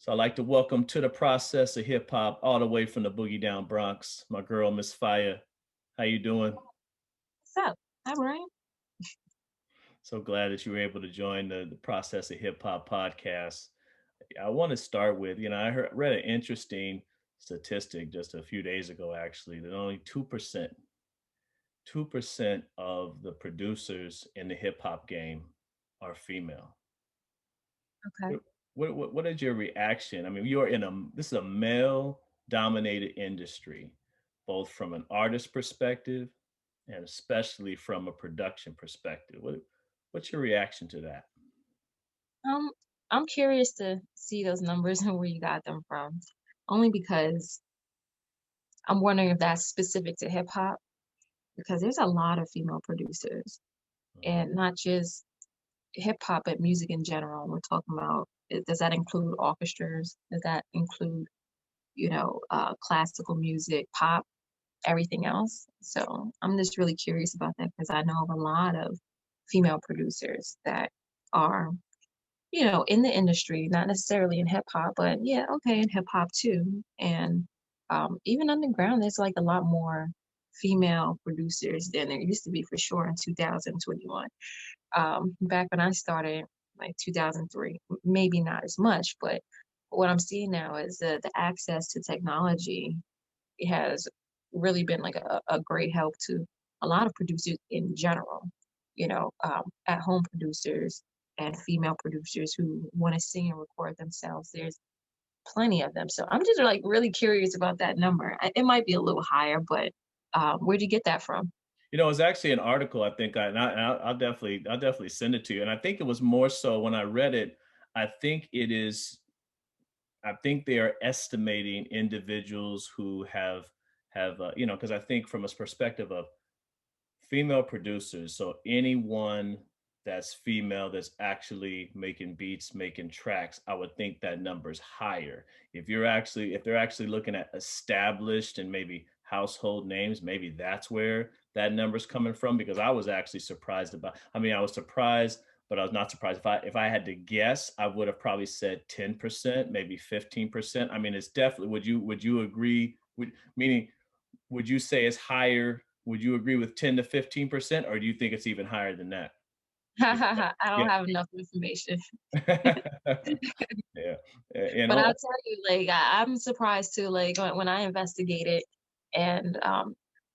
So I'd like to welcome to the process of hip hop all the way from the boogie down Bronx, my girl, Miss Fiya. How you doing? What's up? All right. So glad that you were able to join the process of hip hop podcast. I want to start with, read an interesting statistic just a few days ago, actually, that only 2% of the producers in the hip hop game are female. Okay. What, what is your reaction? I mean, you're in this is a male dominated industry, both from an artist perspective and especially from a production perspective. What's your reaction to that? Um, I'm curious to see those numbers and where you got them from. Only because I'm wondering if that's specific to hip hop, because there's a lot of female producers Mhm. and not just hip hop, but music in general. We're talking about, does that include orchestras? Does that include, classical music, pop, everything else? So I'm just really curious about that because I know of a lot of female producers that are in the industry, not necessarily in hip hop, but yeah, okay, in hip hop too. And even underground, there's like a lot more female producers than there used to be for sure in 2021. Back when I started, like 2003, maybe not as much, but what I'm seeing now is the access to technology has really been like a great help to a lot of producers in general, at home producers and female producers who want to sing and record themselves. There's plenty of them. So I'm just like really curious about that number. It might be a little higher, but where'd you get that from? It's actually an article I think I'll definitely send it to you. And I think it was more so when I read it. I think it is. I think they are estimating individuals who have because I think from a perspective of female producers, so anyone that's female that's actually making beats, making tracks, I would think that number's higher. If they're actually looking at established and maybe household names, maybe that's where that number's coming from because I was actually surprised about I mean, I was surprised, but I was not surprised. If I had to guess, I would have probably said 10%, maybe 15%. I mean, it's definitely would you agree? Meaning would you say it's higher? Would you agree with 10 to 15%, or do you think it's even higher than that? If I yeah. don't have enough information. Yeah, But I'll tell you, like, I'm surprised too, like, when I investigated and,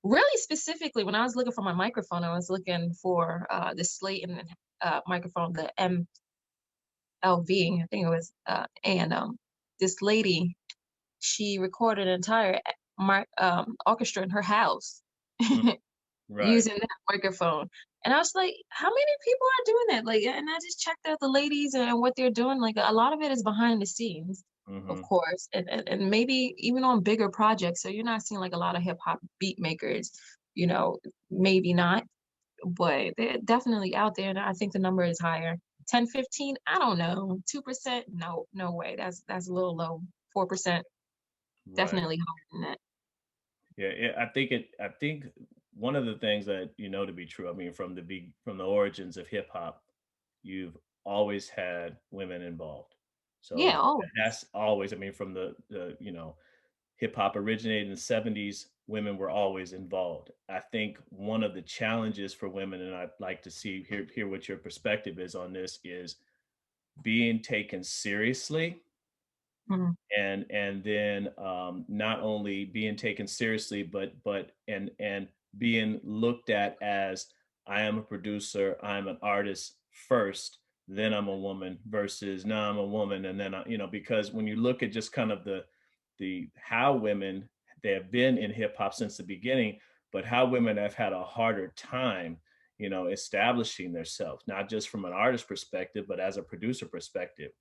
really specifically, when I was looking for my microphone, I was looking for, the Slayton, microphone, the MLV, I think it was, and, this lady, she recorded an entire orchestra in her house Mm, right, using that microphone, and I was like, "How many people are doing that?" Like, and I just checked out the ladies and what they're doing, like, a lot of it is behind the scenes, of mhm, course, and maybe even on bigger projects, so you're not seeing, like, a lot of hip hop beat makers, you know, maybe not, but they're definitely out there, and I think the number is higher. 10, 15, I don't know. 2%, no, no way, that's a little low. 4%, right. definitely higher than that. Yeah, I think one of the things that you know to be true, I mean, from the origins of hip hop, you've always had women involved. So Yeah, always. that's always, I mean, from the hip hop originated in the 70s, women were always involved. I think one of the challenges for women, and I'd like to hear what your perspective is on this, is being taken seriously Mhm. and then not only being taken seriously but being looked at as I am a producer, I'm an artist first, then I'm a woman versus now I'm a woman and then because when you look at just kind of the how women, they have been in hip hop since the beginning, but how women have had a harder time establishing themselves, not just from an artist perspective but as a producer perspective.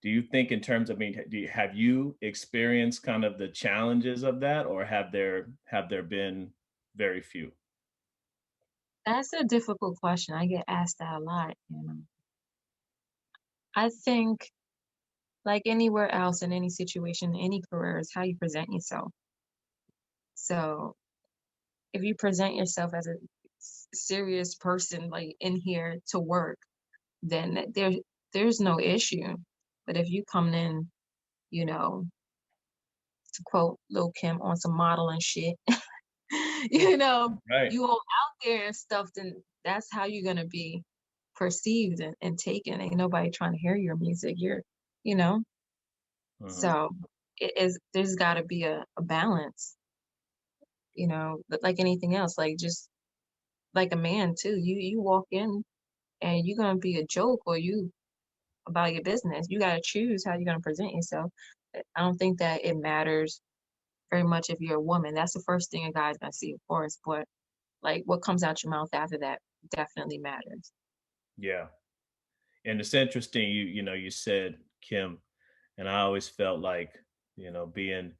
Do you think in terms of, I mean, have you experienced kind of the challenges of that, or have there been very few? That's a difficult question. I get asked that a lot, I think, like anywhere else in any situation, any career, is how you present yourself. So if you present yourself as a serious person, like in here to work, then there's no issue. But if you come in you know, to quote Lil Kim on some modeling shit, Yeah, you know, right. you all out there and stuff, then that's how you're gonna be perceived and taken. Ain't nobody trying to hear your music. You know, Mhm. so it is there's gotta be a balance, but like anything else, like just like a man too. You walk in and you're gonna be a joke or you about your business. You gotta choose how you're gonna present yourself. I don't think that it matters very much if you're a woman. That's the first thing a guy's gonna see, of course, but like what comes out your mouth after that definitely matters. Yeah, and it's interesting you said Kim, and I always felt like, being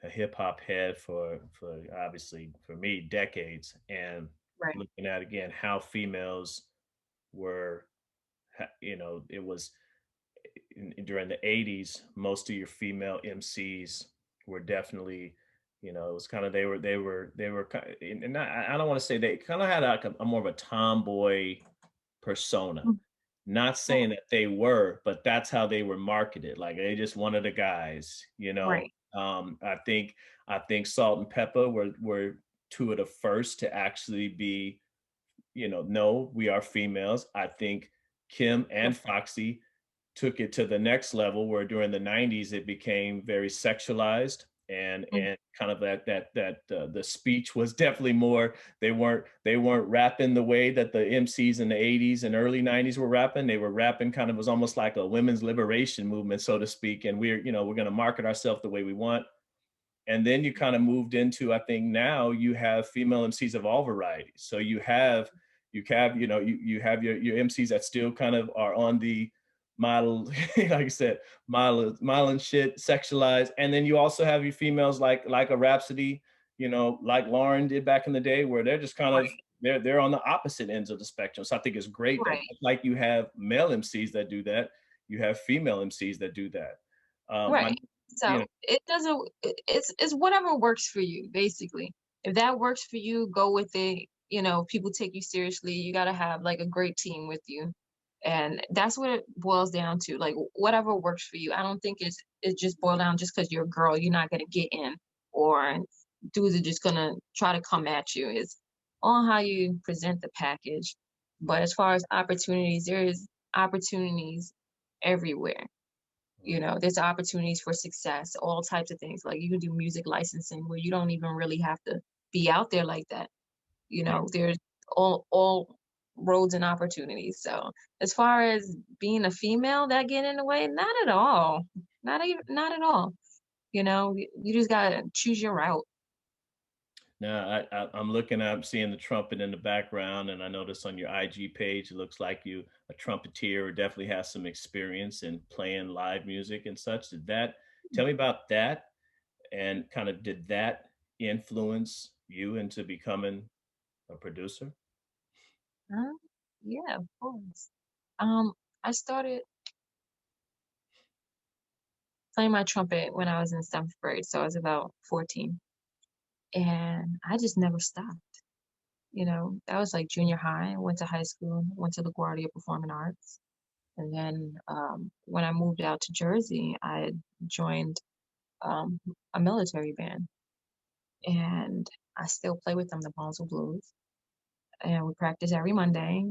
a hip hop head for obviously for me decades, and Right. looking at again how females were, it was during the 80s, most of your female MCs were definitely, it was kind of they were and I don't want to say they kind of had a more of a tomboy persona. Mm. Not Oh, saying that they were, but that's how they were marketed. Like they just one of the guys, you know. right. I think Salt and Pepper were two of the first to actually be, no, we are females. I think Kim Right. and Foxy took it to the next level where during the 90s it became very sexualized, and Mm. kind of the speech was definitely more. They weren't rapping the way that the MCs in the 80s and early 90s were rapping. They were rapping kind of, was almost like a women's liberation movement, so to speak, and we're going to market ourselves the way we want. And then you kind of moved into, I think now you have female MCs of all varieties. So you have your MCs that still kind of are on the model, like I said, model and shit, sexualized. And then you also have your females like a Rhapsody, like Lauren did back in the day, where they're just kind of, Right. they're on the opposite ends of the spectrum. So I think it's great that, Right. like, you have male MCs that do that, you have female MCs that do that. My Right. you know So it doesn't it's whatever works for you, basically. If that works for you, go with it. People take you seriously. You gotta have like a great team with you. And that's what it boils down to. Like whatever works for you. I don't think it's just boiled down just because you're a girl, you're not gonna get in or dudes are just gonna try to come at you. It's on how you present the package. But as far as opportunities, there is opportunities everywhere. There's opportunities for success, all types of things. Like you can do music licensing where you don't even really have to be out there like that. yeah. There's all roads and opportunities. So as far as being a female that get in the way, not at all. Not at all. You just gotta choose your route. Now I'm looking I'm seeing the trumpet in the background, and I notice on your IG page it looks like you a trumpeter, or definitely has some experience in playing live music and such. Did that Tell me about that, and kind of did that influence you into becoming a producer? Huh? Yeah, of course. Um, I started playing my trumpet when I was in seventh grade, so I was about 14. And I just never stopped. That was like junior high. I went to high school, went to LaGuardia Performing Arts. And then when I moved out to Jersey, I joined um, a military band. And I still play with them, the Bonsall Blues. And we practice every Monday.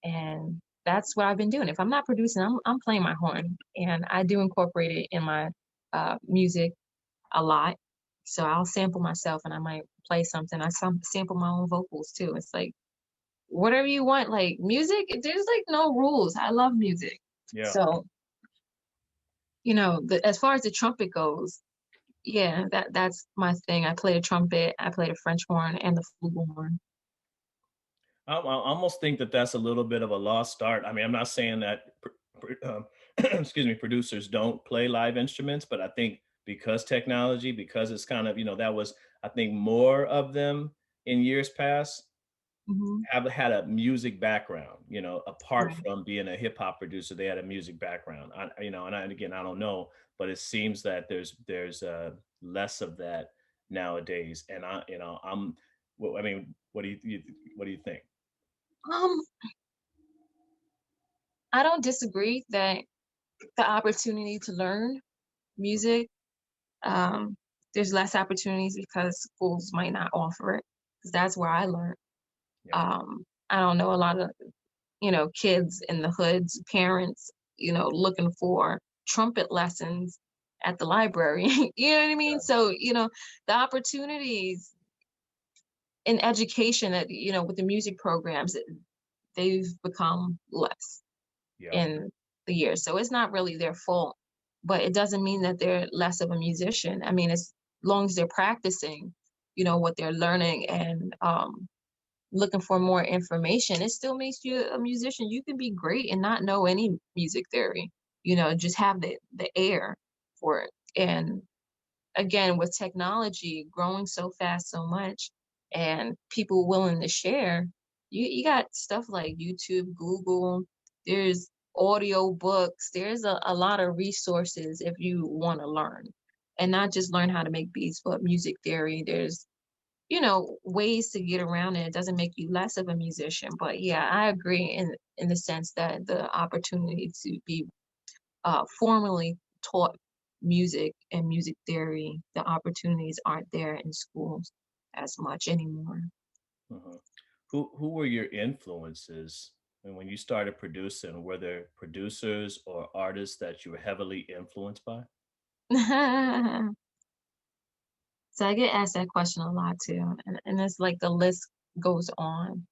And that's what I've been doing. If I'm not producing, I'm playing my horn. And I do incorporate it in my music a lot. So I'll sample myself and I might play something. Sample my own vocals too. It's like, whatever you want, like music, there's like no rules. I love music. Yeah. So, as far as the trumpet goes, yeah, that's my thing. I play the trumpet, I play the French horn and the flugelhorn. I almost think that that's a little bit of a lost art. I mean, I'm not saying that, excuse me, producers don't play live instruments, but I think because technology, because it's kind of, that was, I think, more of them in years past Hmm. have had a music background, apart Right. from being a hip hop producer, they had a music background. And again, I don't know, but it seems that there's less of that nowadays. And well, I mean, what do you think? Um, I don't disagree that the opportunity to learn. music, um, there's less opportunities because schools might not offer it. Because that's where I learned. Yeah, I don't know a lot of, kids in the hoods, parents, looking for trumpet lessons at the library. You know what I mean? yeah, So, the opportunities in education that, with the music programs, they've become less yeah. in the years. So it's not really their fault, but it doesn't mean that they're less of a musician. I mean, as long as they're practicing, what they're learning and looking for more information, it still makes you a musician. You can be great and not know any music theory, just have the air for it. And again, with technology growing so fast so much and people willing to share, you got stuff like YouTube, Google, there's audio books, there's a lot of resources if you want to learn. And not just learn how to make beats, but music theory. There's ways to get around it. It doesn't make you less of a musician. But yeah, I agree in the sense that the opportunity to be formally taught music and music theory, the opportunities aren't there in schools as much anymore. Mhm. Who were your influences? And when you started producing, were there producers or artists that you were heavily influenced by? So I get asked that question a lot too, and it's like the list goes on.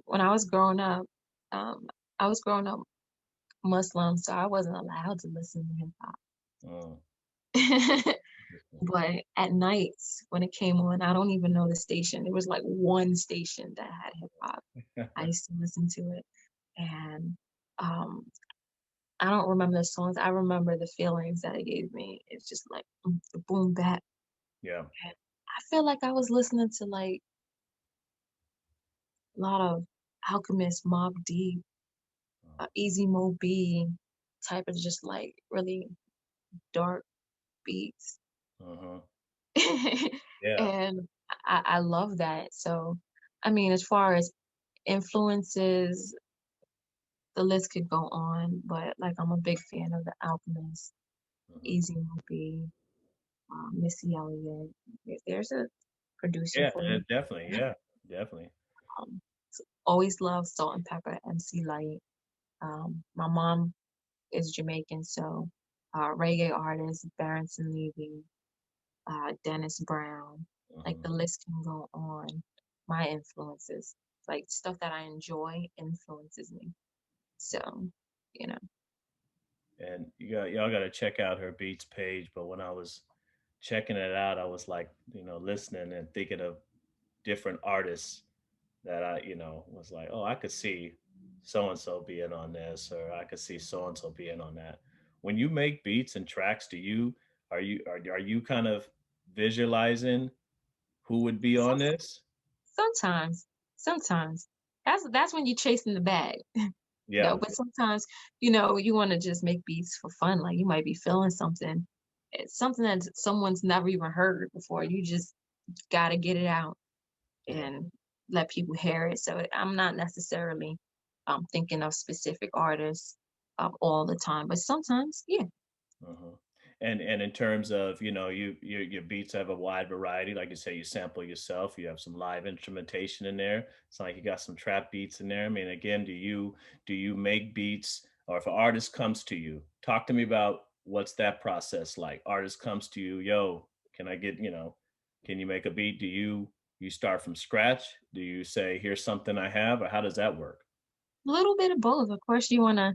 When I was growing up, um, I was growing up Muslim, so I wasn't allowed to listen to hip hop. Oh, interesting. But at nights when it came on, I don't even know the station. There was like one station that had hip hop. I used to listen to it, and um, I don't remember the songs. I remember the feelings that it gave me. It's just like the boom bap. Yeah. And I feel like I was listening to like a lot of Alchemist, Mob Deep, Uh, Easy Mo B, type of just like really dark beats. uh-huh. Yeah. And I love that. So, I mean, as far as influences, the list could go on, but like I'm a big fan of The Alchemist, Uh-huh. Easy Movie, Missy Elliott. There's a producer Yeah, for you. definitely. Yeah, definitely. Um, always love Salt and Pepper, MC Light. My mom is Jamaican, so reggae artists, Barrington Levy, Dennis Brown. Like Uh-huh. the list can go on. My influences, like stuff that I enjoy, influences me. So, you know, And y'all got to check out her Beats page. But when I was checking it out, I was like, listening and thinking of different artists that was like, oh, I could see so and so being on this, or I could see so and so being on that. When you make beats and tracks, are you kind of visualizing who would be so, on this? sometimes, sometimes that's when you're chasing the bag. No, Yeah, but sometimes, you want to just make beats for fun. Like you might be feeling something, it's something that someone's never even heard before. You just got to get it out yeah. and let people hear it. So I'm not necessarily thinking of specific artists all the time, but sometimes, yeah. Uh-huh. And in terms of your beats have a wide variety. Like you say, you sample yourself. You have some live instrumentation in there. It's like you got some trap beats in there. I mean, again, do you make beats, or if an artist comes to you, talk to me about what's that process like? Artist comes to you, yo, can I get can you make a beat? Do you start from scratch? Do you say here's something I have, or how does that work? A little bit of both. Of course, you want to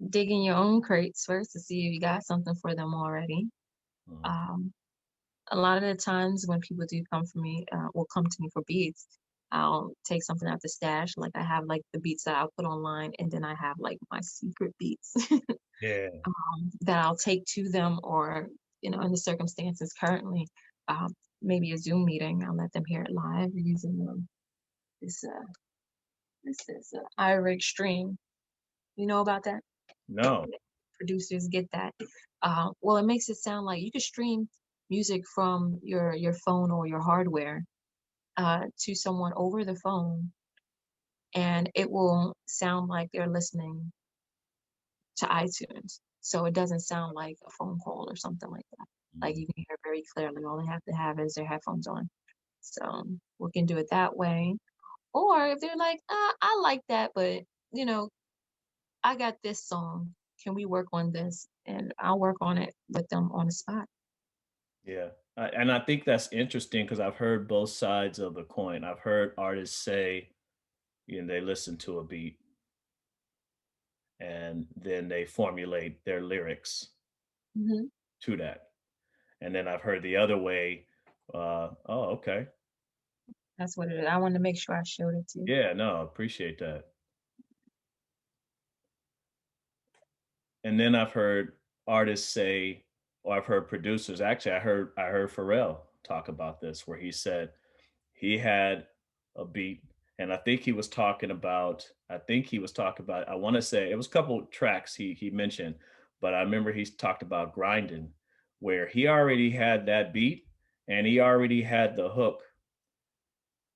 dig in your own crates first to see if you got something for them already. Mhm. Um, a lot of the times when people do come for me, will come to me for beats, I'll take something out the stash. Like I have like the beats that I'll put online, and then I have like my secret beats Yeah. that I'll take to them, or in the circumstances currently, maybe a Zoom meeting. I'll let them hear it live using this this is iRig Stream. You know about that? No. Producers get that. Well, it makes it sound like you could stream music from your phone or your hardware to someone over the phone, and it will sound like they're listening to iTunes. so it doesn't sound like a phone call or something like that. Like, Mhm. you can hear very clearly, all they have to have is their headphones on. So, we can do it that way. Or if they're like, I like that, but, you know, I got this song. Can we work on this?" And I'll work on it with them on the spot. Yeah, and I think that's interesting because I've heard both sides of the coin. I've heard artists say, you know, they listen to a beat and then they formulate their lyrics Mhm. to that. And then I've heard the other way, oh, okay. That's what it is. I wanted to make sure I showed it to you. Yeah, no, appreciate that. And then I've heard artists say, or I've heard producers. Actually, I heard Pharrell talk about this, where he said he had a beat, and I think he was talking about. I want to say it was a couple tracks he mentioned, but I remember he talked about grinding, where he already had that beat and he already had the hook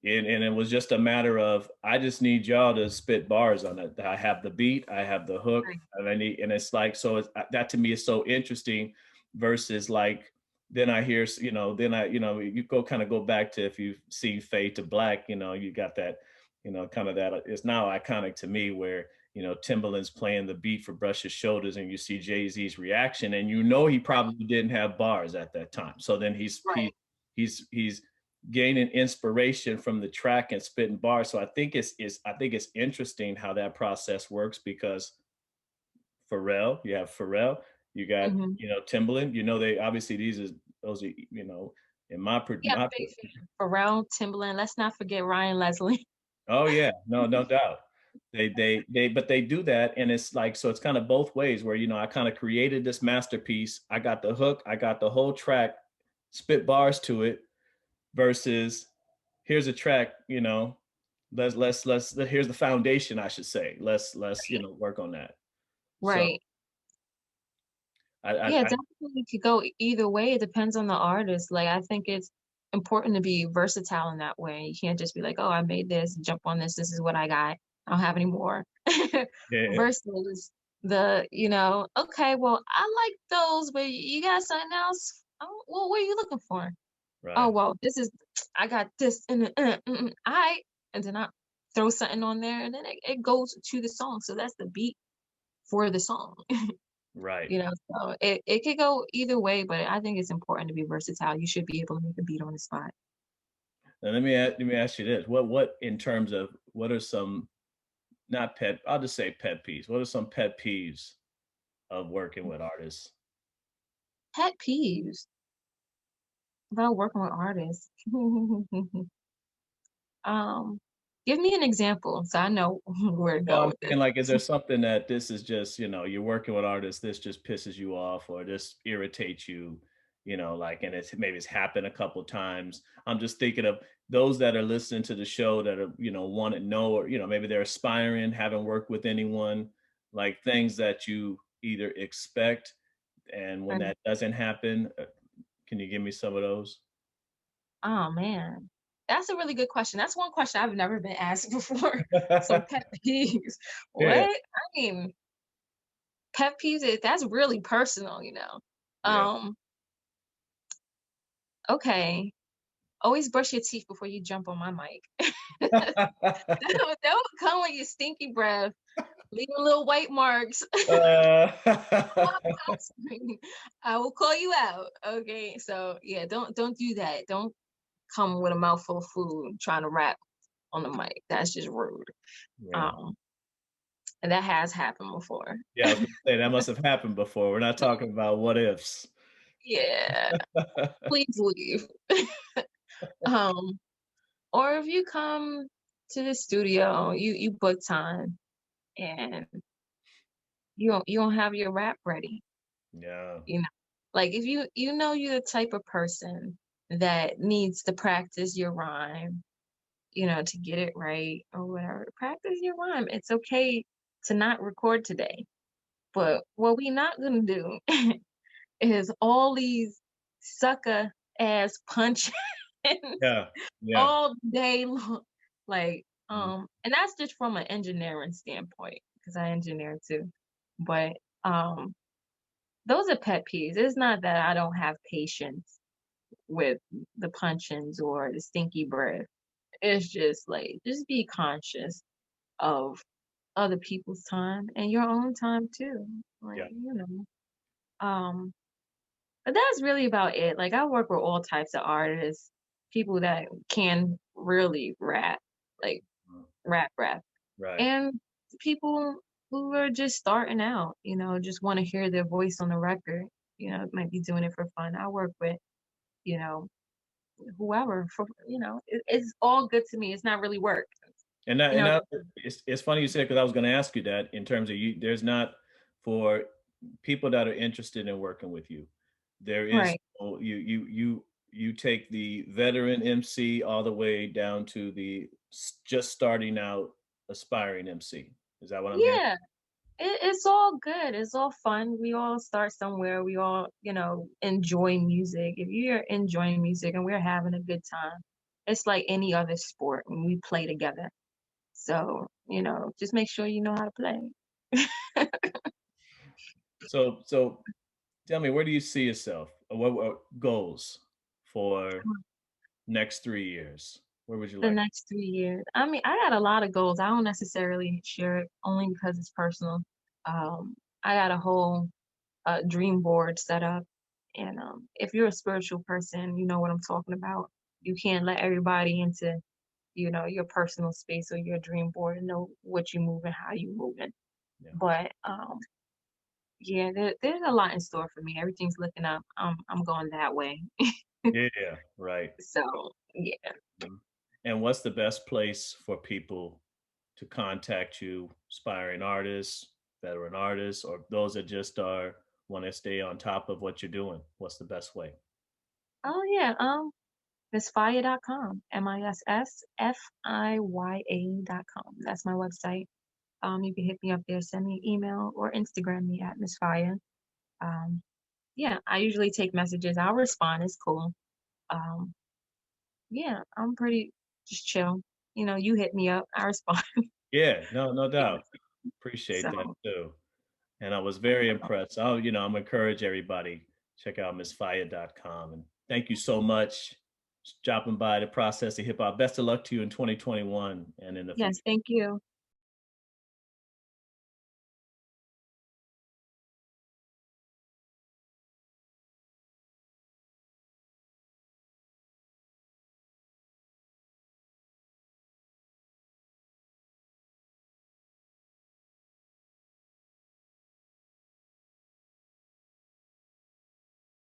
and it was just a matter of I just need y'all to spit bars on it. I have the beat, I have the hook, Right. and I need, and it's like so. That to me is so interesting. Versus like then I hear then you go kind of go back to if you've seen Fade to Black, you got that kind of that it's now iconic to me where Timbaland's playing the beat for Brush His Shoulders, and you see Jay-Z's reaction, and he Right. probably didn't have bars at that time. So then Right. he's gaining inspiration from the track and spitting bars. So I think it's interesting how that process works because you have Pharrell, you got Mhm. Timbaland. They obviously those are in Yeah, I'm a big fan. Pharrell, Timbaland, let's not forget Ryan Leslie. oh yeah, no doubt. But they do that, and it's like so. It's kind of both ways. Where I kind of created this masterpiece. I got the hook. I got the whole track. Spit bars to it. Versus here's a track. Here's the foundation. I should say. Let's work on that. So Right. I Yeah, definitely could go either way. It depends on the artist. Like, I think it's important to be versatile in that way. You can't just be like, "Oh, I made this, jump on this. This is what I got. I don't have any more." yeah, Versus "Okay, well, I like those, but you got something else? Oh, well, what are you looking for?" "Oh, right, well, this is I got this and alright." And then I throw something on there, and then it goes to the song. So that's the beat for the song. right. So it could go either way, but I think it's important to be versatile. You should be able to make a beat on the spot. Now let me ask you this: what in terms of what are some not pet? I'll just say pet peeves. What are some pet peeves of working with artists? Pet peeves about working with artists. Um, Give me an example so I know where to Well, go I'm with this. thinking like, is there something that this is just, you're working with artists, this just pisses you off or this irritates you, like, and maybe it's happened a couple times. I'm just thinking of those that are listening to the show that are, want to know, or, maybe they're aspiring, haven't worked with anyone, like things that you either expect and when Right. that doesn't happen, can you give me some of those? Oh man. That's a really good question. That's one question I've never been asked before. Some pet peeves. Yeah, What? I mean, pet peeves that's really personal. yeah. Um, okay. Always brush your teeth before you jump on my mic. Don't come with your stinky breath, leaving little white marks on Uh, my screen. I will call you out. Okay. So yeah, don't do that. Don't come with a mouthful of food trying to rap on the mic. That's just rude. yeah. Um, and that has happened before. Yeah, I was gonna say that must have happened before. We're not talking about what ifs. Yeah. Please leave. Um, or if you come to the studio, you book time and you don't have your rap ready. Yeah, You know, like if you're the type of person that needs to practice your rhyme, to get it right or whatever. Practice your rhyme. It's okay to not record today. yeah, But what we not gonna do is all these sucker ass punch yeah, yeah, all day long. Like, mhm, and that's just from an engineering standpoint, because I engineer too. But um those are pet peeves. It's not that I don't have patience with the punch-ins or the stinky breath. It's just like, just be conscious of other people's time and your own time too. Like, Yeah. um, but that's really about it. Like, I work with all types of artists, people that can really rap, like Mm. rap, Right. and people who are just starting out, just want to hear their voice on the record, might be doing it for fun. I work with, you know, whoever for, it's all good to me. It's not really work. And that You know, it's funny you said, because I was gonna ask you that in terms of you there's not for people that are interested in working with you, there is right. you take the veteran MC all the way down to the just starting out aspiring MC. Is that what I'm hearing? Yeah. It's all good. It's all fun. We all start somewhere. We all, enjoy music. If you're enjoying music and we're having a good time, it's like any other sport when we play together. So, just make sure you know how to play. So tell me, where do you see yourself? Or what goals for next 3 years? Where would you The like? next 3 years. I mean, I got a lot of goals. I don't necessarily share it only because it's personal. I got a whole dream board set up. And if you're a spiritual person, you know what I'm talking about. You can't let everybody into, your personal space or your dream board and know what you move and how you moving. Yeah. But yeah, there's a lot in store for me. Everything's looking up. I'm going that way. Yeah, right. So yeah. Mhm. And what's the best place for people to contact you, aspiring artists, veteran artists, or those that just are want to stay on top of what you're doing? What's the best way? Oh yeah. MissFiya.com. MissFiya.com. That's my website. You can hit me up there, send me an email or Instagram me at Miss Fire. Um, yeah, I usually take messages. I'll respond. It's cool. Um, yeah, I'm pretty just chill. You hit me up, I respond. Yeah, no Yeah. doubt. Appreciate So, that too. And I was very impressed. I'm encourage everybody check out missfire.com. And thank you so much dropping by the process of hip hop. Best of luck to you in 2021 and in the yes, future. thank you.